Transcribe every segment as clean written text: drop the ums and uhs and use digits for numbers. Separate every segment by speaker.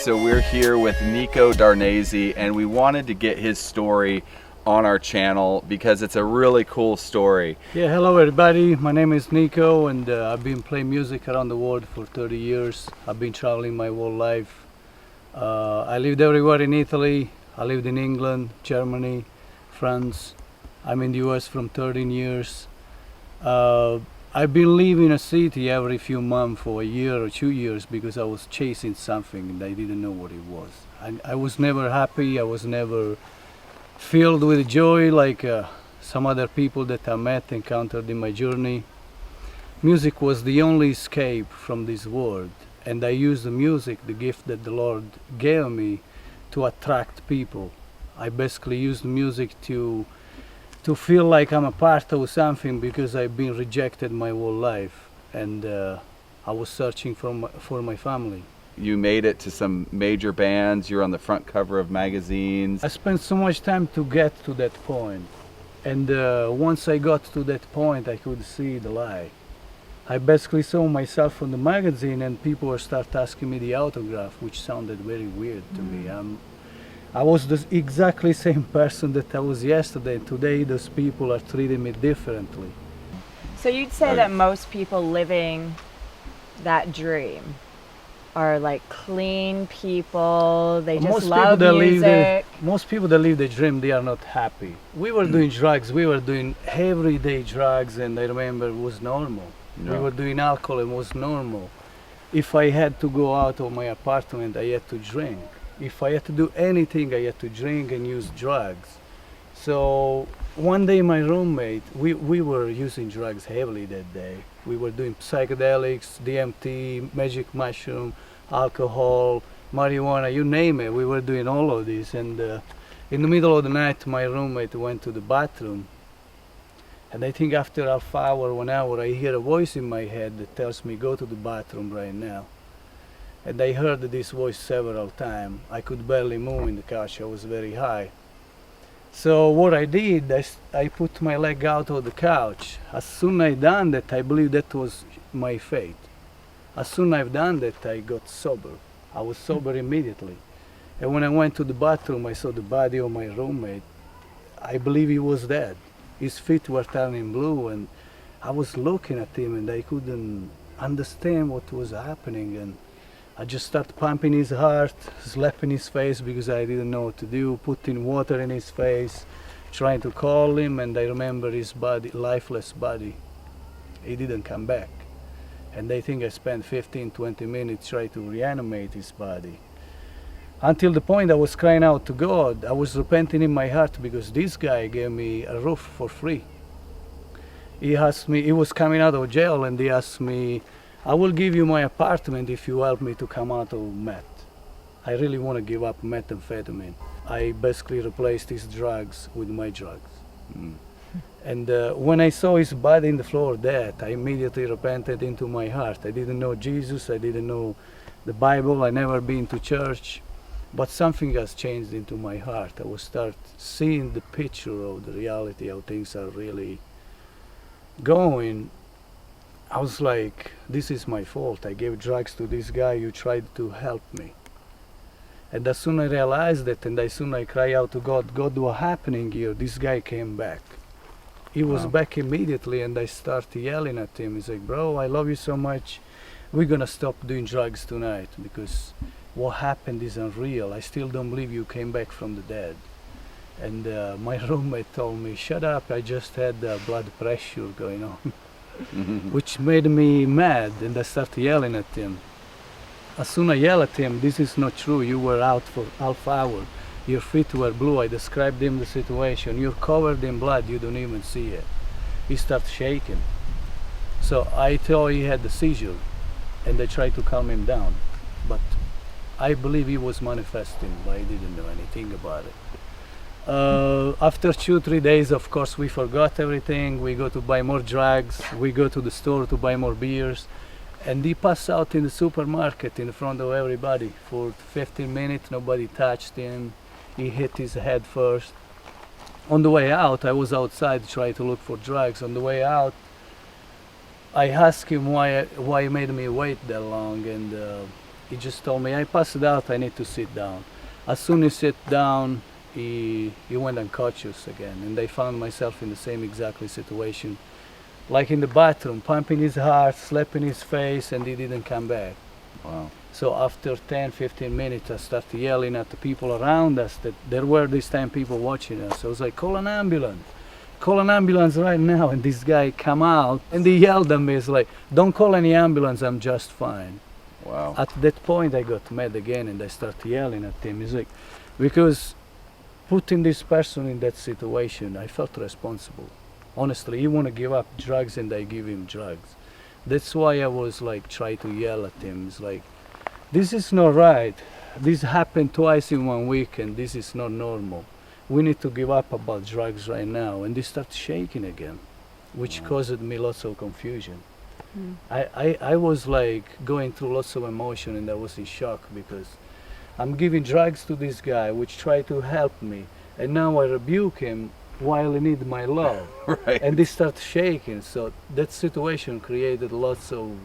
Speaker 1: so we're here with Nico D'Arnese, and we wanted to get his story on our channel because it's a really cool story.
Speaker 2: Yeah, hello everybody. My name is Nico, and I've been playing music around the world for 30 years. I've been traveling my whole life. I lived everywhere in Italy. I lived in England, Germany, France. I'm in the US from 13 years. I've been leaving a city every few months for a year or 2 years because I was chasing something and I didn't know what it was. I was never happy. I was never filled with joy like some other people that I met, encountered in my journey. Music was the only escape from this world, and I used the music, the gift that the Lord gave me, to attract people. I basically used music to feel like I'm a part of something because I've been rejected my whole life, and I was searching for my family.
Speaker 1: You made it to some major bands. You're on the front cover of magazines.
Speaker 2: I spent so much time to get to that point, and once I got to that point I could see the light. I basically saw myself on the magazine and people were start asking me the autograph, which sounded very weird to me. I was the exactly same person that I was yesterday. Today those people are treating me differently.
Speaker 3: So you'd say that most people living that dream are like clean people, they just love music.
Speaker 2: Most people that live the dream, they are not happy. We were doing drugs, we were doing everyday drugs, and I remember it was normal.
Speaker 1: No.
Speaker 2: We were doing alcohol and it was normal. If I had to go out of my apartment, I had to drink. If I had to do anything, I had to drink and use drugs. So one day my roommate, we were using drugs heavily that day. We were doing psychedelics, DMT, magic mushroom, alcohol, marijuana, you name it. We were doing all of this. And in the middle of the night, my roommate went to the bathroom. And I think after half hour, 1 hour, I hear a voice in my head that tells me, go to the bathroom right now. And I heard this voice several times. I could barely move in the couch, I was very high. So what I did, I put my leg out of the couch. As soon as I done that, I believe that was my fate. As soon as I've done that, I got sober. I was sober immediately. And when I went to the bathroom, I saw the body of my roommate. I believe he was dead. His feet were turning blue, and I was looking at him and I couldn't understand what was happening. And I just started pumping his heart, slapping his face because I didn't know what to do, putting water in his face, trying to call him, and I remember his body, lifeless body. He didn't come back. And I think I spent 15-20 minutes trying to reanimate his body. Until the point I was crying out to God. I was repenting in my heart because this guy gave me a roof for free. He asked me, he was coming out of jail, and he asked me, I will give you my apartment if you help me to come out of meth. I really want to give up methamphetamine. I basically replaced his drugs with my drugs. And when I saw his body in the floor dead, I immediately repented into my heart. I didn't know Jesus, I didn't know the Bible, I never been to church, but something has changed into my heart. I will start seeing the picture of the reality, how things are really going. I was like, this is my fault. I gave drugs to this guy who tried to help me. And as soon as I realized that, and as soon as I cried out to God, God, what's happening here? This guy came back. He was back immediately, and I started yelling at him. He's like, bro, I love you so much. We're gonna stop doing drugs tonight because what happened is unreal. I still don't believe you came back from the dead. And my roommate told me, shut up, I just had blood pressure going on. Which made me mad, and I started yelling at him. As soon as I yelled at him, this is not true, you were out for half hour, your feet were blue, I described him the situation, you're covered in blood, you don't even see it. He started shaking. So I thought he had a seizure, and I tried to calm him down, but I believe he was manifesting, but I didn't know anything about it. After 2-3 days, of course, we forgot everything. We go to buy more drugs. We go to the store to buy more beers. And he passed out in the supermarket in front of everybody for 15 minutes. Nobody touched him. He hit his head first. On the way out, I was outside trying to look for drugs. On the way out, I asked him why he made me wait that long, and He just told me, I passed out, I need to sit down. As soon as he sat down, he went unconscious again. And I found myself in the same exactly situation, like in the bathroom, pumping his heart, slapping his face, and he didn't come back.
Speaker 1: Wow.
Speaker 2: So after 10, 15 minutes, I started yelling at the people around us that there were this time people watching us. I was like, call an ambulance right now. And this guy come out and he yelled at me, it's like, don't call any ambulance, I'm just fine.
Speaker 1: Wow.
Speaker 2: At that point I got mad again and I started yelling at him. He's like, because putting this person in that situation, I felt responsible. Honestly, he want to give up drugs and I give him drugs. That's why I was like, try to yell at him. It's like, this is not right. This happened twice in 1 week and this is not normal. We need to give up about drugs right now. And they start shaking again, which caused me lots of confusion. I was like going through lots of emotion and I was in shock because I'm giving drugs to this guy which tried to help me, and now I rebuke him while he needs my love.
Speaker 1: Right.
Speaker 2: And they start shaking. So that situation created lots of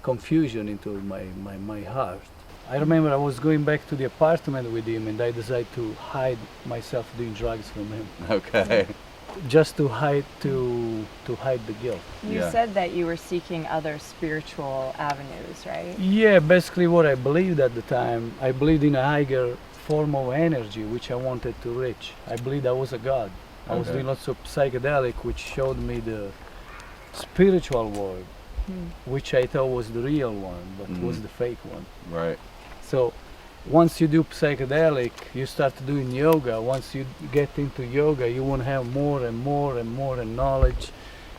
Speaker 2: confusion into my heart. I remember I was going back to the apartment with him and I decided to hide myself doing drugs from him.
Speaker 1: Okay.
Speaker 2: Just to hide the guilt.
Speaker 3: You
Speaker 1: Yeah.
Speaker 3: said that you were seeking other spiritual avenues, right?
Speaker 2: Yeah, basically what I believed at the time, I believed in a higher form of energy which I wanted to reach. I believed I was a god. I was
Speaker 1: Okay.
Speaker 2: doing lots of psychedelic which showed me the spiritual world, which I thought was the real one, but was the fake one.
Speaker 1: Right.
Speaker 2: So once you do psychedelic, you start doing yoga. Once you get into yoga, you want to have more and more and more and knowledge,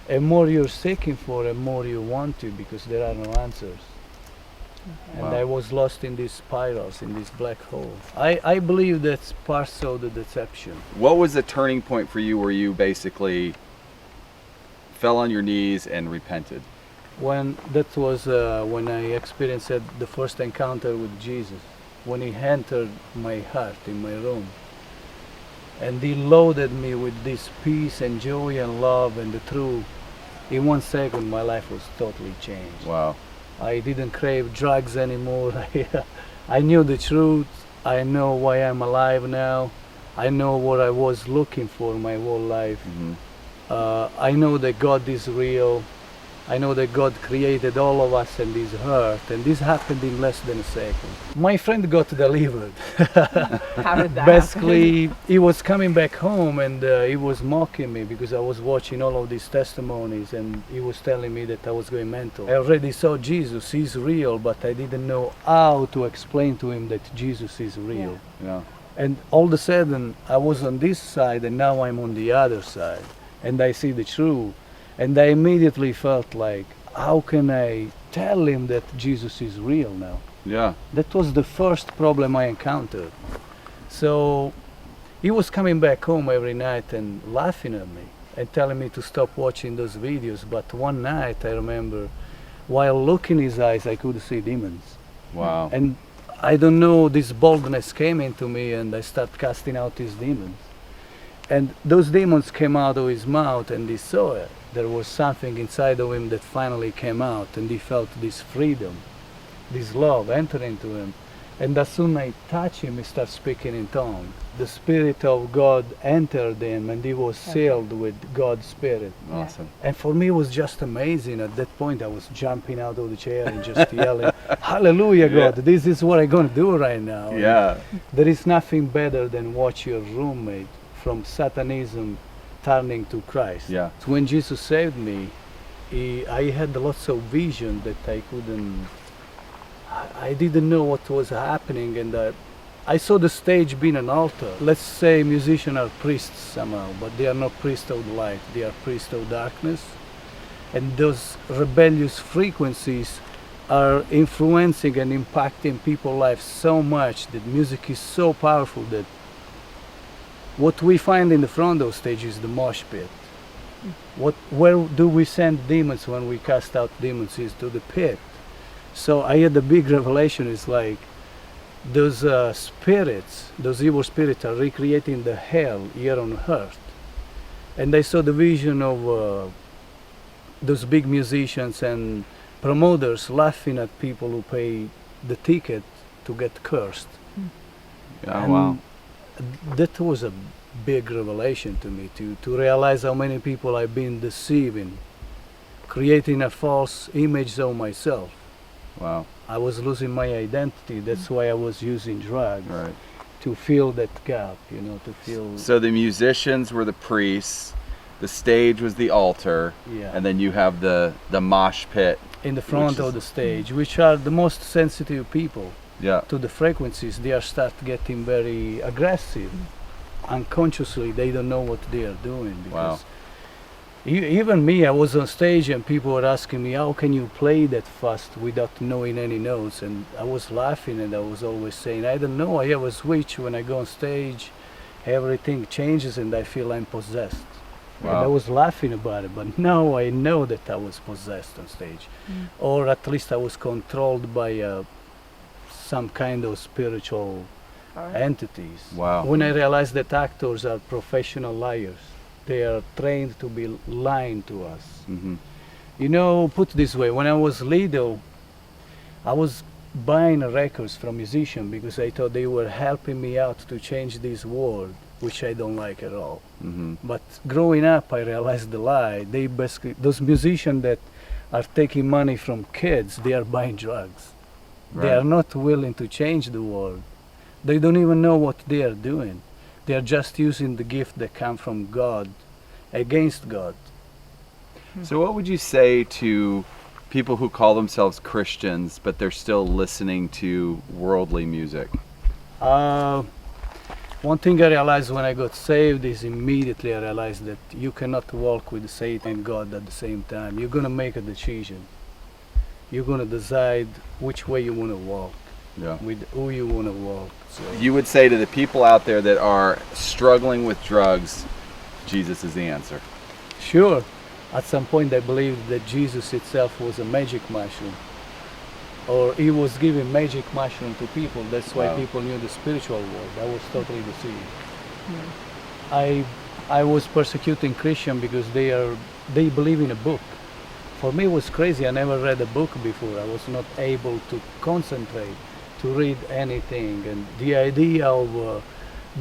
Speaker 2: and more you're seeking for and more you want to, because there are no answers. And
Speaker 1: Wow.
Speaker 2: I was lost in these spirals, in this black hole. I believe that's part of the deception.
Speaker 1: What was the turning point for you where you basically fell on your knees and repented?
Speaker 2: When that was when I experienced the first encounter with Jesus, when he entered my heart in my room, and he loaded me with this peace and joy and love and the truth. In 1 second, my life was totally changed.
Speaker 1: Wow.
Speaker 2: I didn't crave drugs anymore. I knew the truth. I know why I'm alive now. I know what I was looking for my whole life. I know that God is real. I know that God created all of us in this earth, and this happened in less than a second. My friend got delivered.
Speaker 3: How did that
Speaker 2: Basically, he was coming back home and he was mocking me because I was watching all of these testimonies, and he was telling me that I was going mental. I already saw Jesus, he's real, but I didn't know how to explain to him that Jesus is real.
Speaker 1: Yeah.
Speaker 2: And all of a sudden, I was on this side and now I'm on the other side, and I see the truth. And I immediately felt like, how can I tell him that Jesus is real now?
Speaker 1: Yeah.
Speaker 2: That was the first problem I encountered. So he was coming back home every night and laughing at me and telling me to stop watching those videos. But one night, I remember, while looking in his eyes, I could see demons.
Speaker 1: Wow.
Speaker 2: And I don't know, this boldness came into me and I started casting out these demons. And those demons came out of his mouth and he saw it. There was something inside of him that finally came out, and he felt this freedom, this love enter into him. And as soon as I touched him, he started speaking in tongues. The Spirit of God entered him and he was sealed with God's Spirit.
Speaker 1: Awesome.
Speaker 2: And for me it was just amazing. At that point I was jumping out of the chair and just yelling, hallelujah, God, this is what I'm going to do right now.
Speaker 1: Yeah.
Speaker 2: There is nothing better than watch your roommate from Satanism turning to Christ.
Speaker 1: Yeah.
Speaker 2: So when Jesus saved me, I had lots of vision that I didn't know what was happening, and I saw the stage being an altar. Let's say musicians are priests somehow, but they are not priests of light, they are priests of darkness. And those rebellious frequencies are influencing and impacting people's lives so much that music is so powerful that what we find in the front of stage is the mosh pit. Where do we send demons when we cast out demons? Is to the pit. So I had the big revelation. It's like those spirits, those evil spirits are recreating the hell here on earth. And I saw the vision of those big musicians and promoters laughing at people who pay the ticket to get cursed.
Speaker 1: Oh,
Speaker 2: And
Speaker 1: wow.
Speaker 2: that was a big revelation to me, to realize how many people I've been deceiving, creating a false image of myself.
Speaker 1: Wow.
Speaker 2: I was losing my identity. That's why I was using drugs,
Speaker 1: Right.
Speaker 2: to fill that gap, you know, to fill.
Speaker 1: So the musicians were the priests, the stage was the altar,
Speaker 2: Yeah.
Speaker 1: and then you have the mosh pit.
Speaker 2: In the front
Speaker 1: which
Speaker 2: of
Speaker 1: is-
Speaker 2: the stage, which are the most sensitive people
Speaker 1: Yeah.
Speaker 2: to the frequencies. They are start getting very aggressive. Unconsciously, they don't know what they are doing.
Speaker 1: Wow.
Speaker 2: Because even me, I was on stage and people were asking me, how can you play that fast without knowing any notes? And I was laughing and I was always saying, I don't know, I have a switch when I go on stage, everything changes and I feel I'm possessed. And I
Speaker 1: Wow.
Speaker 2: was laughing about it, but now I know that I was possessed on stage. Or at least I was controlled by some kind of spiritual entities.
Speaker 1: Wow.
Speaker 2: When I realized that actors are professional liars, they are trained to be lying to us.
Speaker 1: Mm-hmm.
Speaker 2: You know, put this way, when I was little, I was buying records from musicians because I thought they were helping me out to change this world, which I don't like at all.
Speaker 1: Mm-hmm.
Speaker 2: But growing up, I realized the lie. They basically, those musicians that are taking money from kids, they are buying drugs. They
Speaker 1: Right.
Speaker 2: are not willing to change the world. They don't even know what they are doing. They are just using the gift that come from God against God.
Speaker 1: So what would you say to people who call themselves Christians, but they're still listening to worldly music?
Speaker 2: One thing I realized when I got saved is immediately I realized that you cannot walk with Satan and God at the same time. You're going to make a decision. You're going to decide which way you want to walk,
Speaker 1: Yeah.
Speaker 2: with who you want to walk. So,
Speaker 1: You would say to the people out there that are struggling with drugs, Jesus is the answer.
Speaker 2: sure, at some point I believed that Jesus itself was a magic mushroom. Or he was giving magic mushroom to people. That's why
Speaker 1: Wow.
Speaker 2: people knew the spiritual world. I was totally deceived. I was persecuting Christian because they believe in a book. For me it was crazy. I never read a book before. I was not able to concentrate, to read anything. And the idea of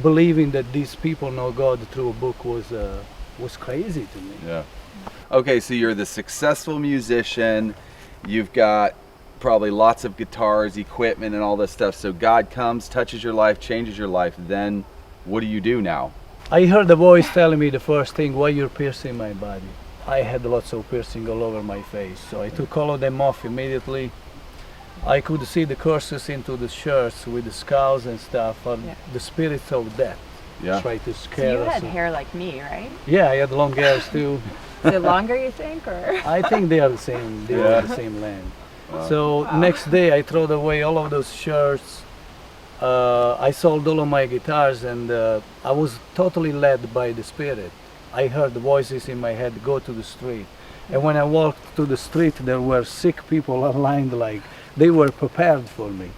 Speaker 2: believing that these people know God through a book was crazy to me.
Speaker 1: Yeah. Okay, so you're the successful musician. You've got probably lots of guitars, equipment, and all this stuff. So God comes, touches your life, changes your life. Then what do you do now?
Speaker 2: I heard a voice telling me the first thing, why you're piercing my body. I had lots of piercing all over my face, so I took all of them off immediately. I could see the curses into the shirts with the skulls and stuff, or
Speaker 3: Yeah.
Speaker 2: the spirits of death
Speaker 1: Yeah.
Speaker 2: try to
Speaker 3: So
Speaker 2: scare
Speaker 3: you
Speaker 2: us.
Speaker 3: had hair like me, right?
Speaker 2: Yeah, I had long hairs too.
Speaker 3: Is it longer, you think, or?
Speaker 2: I think they are the same. They
Speaker 1: Yeah.
Speaker 2: are the same length.
Speaker 1: Wow.
Speaker 2: So next day I threw away all of those shirts. I sold all of my guitars, and I was totally led by the Spirit. I heard voices in my head, go to the street. And when I walked to the street, there were sick people aligned, like they were prepared for me.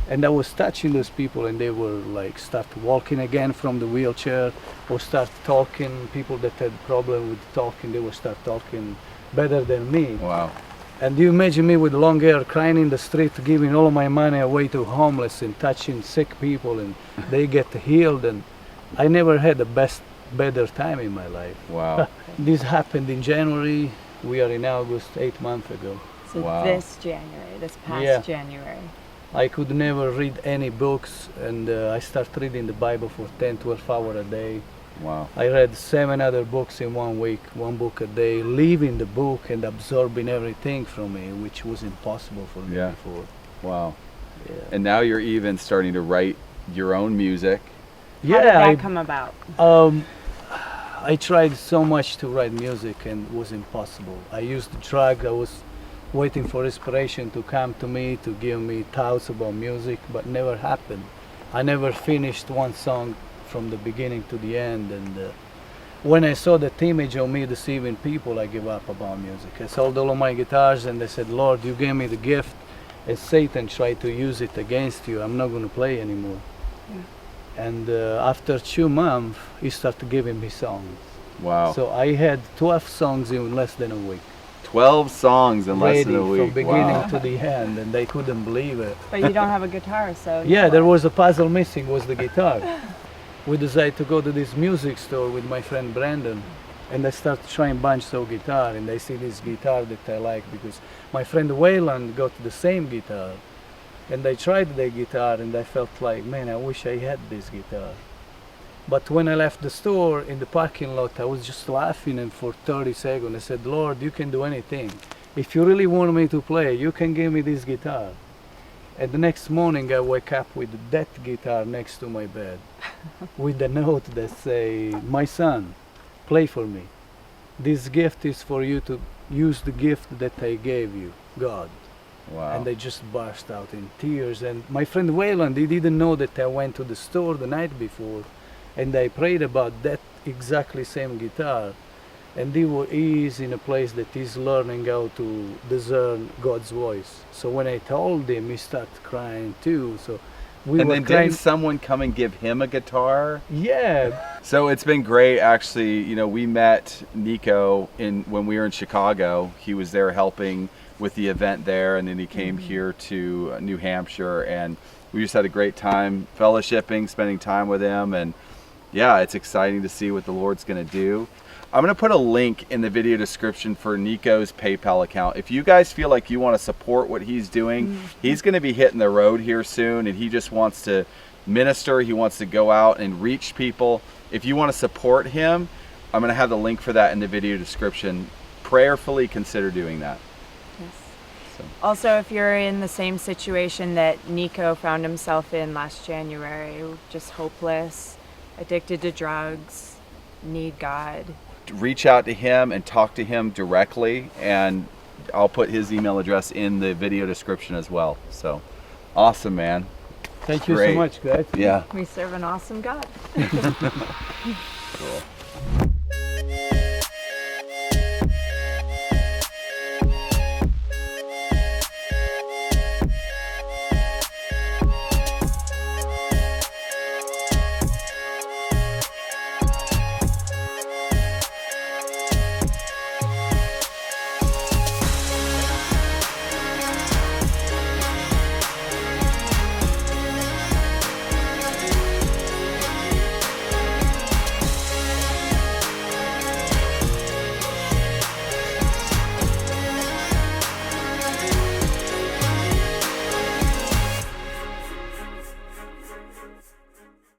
Speaker 2: And I was touching those people, and they were like start walking again from the wheelchair, or start talking. People that had problem with talking, they would start talking better than me.
Speaker 1: Wow.
Speaker 2: And you imagine me with long hair crying in the street, giving all of my money away to homeless and touching sick people, and they get healed. And I never had a better time in my life.
Speaker 1: Wow.
Speaker 2: This happened in January. We are in August, 8 months ago.
Speaker 3: So
Speaker 1: Wow.
Speaker 3: this January, this past
Speaker 2: Yeah.
Speaker 3: January.
Speaker 2: I could never read any books, and I started reading the Bible for 10, 12 hours a day.
Speaker 1: Wow.
Speaker 2: I read 7 other books in 1 week, 1 book a day, living the book and absorbing everything from me, which was impossible for me
Speaker 1: Yeah.
Speaker 2: before.
Speaker 1: Wow.
Speaker 2: Yeah.
Speaker 1: And now you're even starting to write your own music.
Speaker 3: How did that come about?
Speaker 2: I tried so much to write music and it was impossible. I used drug. I was waiting for inspiration to come to me, to give me thoughts about music, but never happened. I never finished one song from the beginning to the end. And when I saw that image of me deceiving people, I gave up about music. I sold all of my guitars and I said, Lord, you gave me the gift, and Satan tried to use it against you. I'm not going to play anymore. And after 2 months, he started giving me songs.
Speaker 1: Wow.
Speaker 2: So I had 12 songs in less than a week.
Speaker 1: 12 songs in less than a
Speaker 2: ready
Speaker 1: week.
Speaker 2: from beginning
Speaker 1: Wow.
Speaker 2: to the end, and they couldn't believe it.
Speaker 3: But you don't have a guitar, so.
Speaker 2: Yeah, there was a puzzle missing, was the guitar. We decided to go to this music store with my friend Brandon, and I started trying bunch of guitar, and I see this guitar that I like because my friend Wayland got the same guitar, and I tried the guitar, and I felt like, man, I wish I had this guitar. But when I left the store in the parking lot, I was just laughing, and for 30 seconds I said, Lord, you can do anything. If you really want me to play, you can give me this guitar. And the next morning I wake up with that guitar next to my bed with a note that say, my son, play for me. This gift is for you to use the gift that I gave you, God.
Speaker 1: Wow.
Speaker 2: And I just burst out in tears. And my friend Wayland, he didn't know that I went to the store the night before and I prayed about that exactly same guitar. And he is in a place that he's learning how to discern God's voice. So when I told him, he started crying too. So we
Speaker 1: and
Speaker 2: were
Speaker 1: then
Speaker 2: crying.
Speaker 1: didn't someone come and give him a guitar?
Speaker 2: Yeah,
Speaker 1: So it's been great, actually. You know, we met Nico when we were in Chicago. He was there helping with the event there, and then he came here to New Hampshire, and we just had a great time fellowshipping, spending time with him, and yeah, it's exciting to see what the Lord's going to do. I'm going to put a link in the video description for Nico's PayPal account. If you guys feel like you want to support what he's doing, he's going to be hitting the road here soon, and he just wants to minister. He wants to go out and reach people. If you want to support him, I'm going to have the link for that in the video description. Prayerfully consider doing that.
Speaker 3: Yes.
Speaker 1: So.
Speaker 3: Also, if you're in the same situation that Nico found himself in last January, just hopeless, addicted to drugs, need God.
Speaker 1: Reach out to him and talk to him directly, and I'll put his email address in the video description as well. So awesome, man.
Speaker 2: thank you
Speaker 1: Great.
Speaker 2: so much, guys.
Speaker 1: Yeah.
Speaker 3: We serve an awesome God.
Speaker 1: Cool.